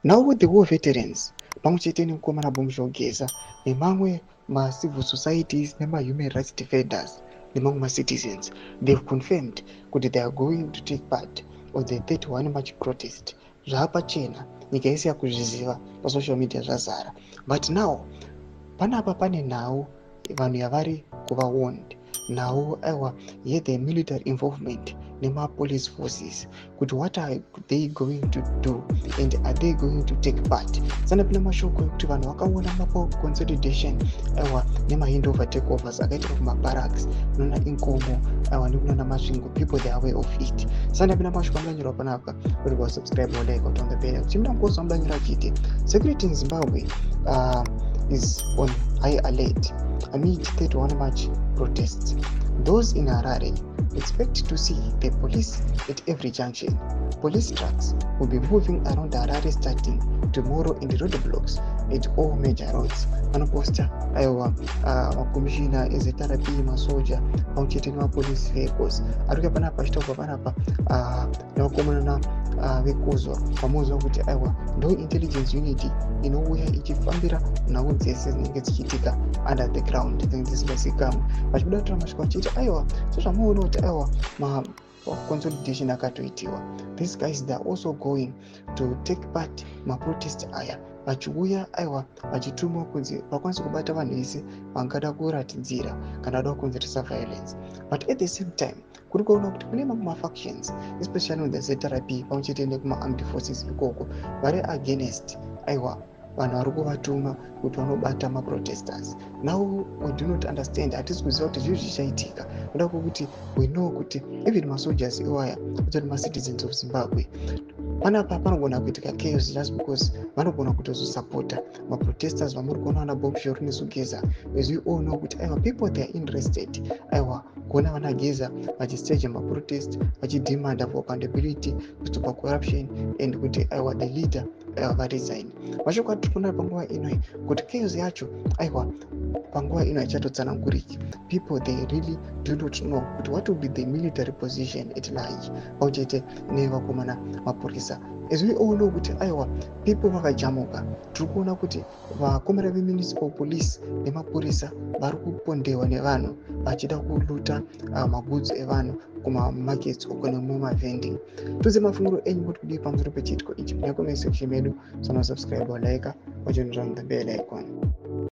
Now with the war veterans, pamwe chete nemukomana Bomshogeza nemamwe civil societies human rights defenders nemamwe citizens, they've confirmed that they are going to take part of the 31 March protest. Zvapachena nyika yese yakuzviziva pasocial media zvazara, but now panapa pane nhau vanhu yavari kuva warned now here the military involvement nema police forces kuti what are they going to do and are they going to take part. Sana pina mashoko ekuti vanhu vakaona mapo consolidation nema handover takeovers akaita kuma barracks nona inkomo nekunona masvingo, people they are aware of it. Sana pina mashoko amanyirwa panapa kuti wa subscribe or like on the bell kuti mnambozo amanyirwa chiti security in Zimbabwe is on high alert amid 31 March protests. Those in Harare expect to see the police at every junction. Police trucks will be moving around Harare starting tomorrow in the roadblocks at all major roads. Panoposta makomishina ezveTRP masoja pamwechete nemapolice vehicles arikuya panapa achitobva panapa nevakomana vekuzwa vamozwa kuti ndo intelligence unit inouya ichifambira nhau dzese dzinenge dzichiitika under the ground dzinenge dzisingazivikanwe vachibuda kutora masvika vachiti sezvamuona kuti consolidation akatoitiwa. These guys they are also going to take part maprotest aya vachiuya vachitumwa kunzi vakwanise kubata vanhu vese vangada kuratidzira kana vada kukonzeresa violence, but at the same time kuri kuona kuti kune mamwe mafactions especially on the ZRP pamwechete nekuma-armed forces ikoko vari against vanhu vari kuvatuma kuti vanobata maprotesters. Now we do not understand, hatisi kuziva kuti zvizvi zvichaitika kuda kwokuti we know kuti even masoldiers iwaya kutori macitizens of Zimbabwe panapa panogona kuitika chaos just because vanogona kutozosupporta maprotesters vamuri kuona vana Bombshell neSugeza, as we all know kuti people they are interested kuona vana Geza vachistage maprotest vachidemanda for accountability, kustopa corruption and kuti the leader varesign. Mashoko atiri kuona panguva ino kuti chaos yacho panguva ino haichatotsananguriki. People they really do not know kuti what will be the military position at large pamwechete nevakomana mapurisa. As we all know kuti people vakajamuka, tiri kuona kuti vakomana vemunicipal police nemapurisa vari kupondewa nevanhu vachida kuluta magoods evanhu kuma-markets uko nemumavending. Tuze mafunguro enyu kuti kudii pamusoro pechitiko ichi. Nyakomese section medu, subscribe or like, wachonera the bell icon.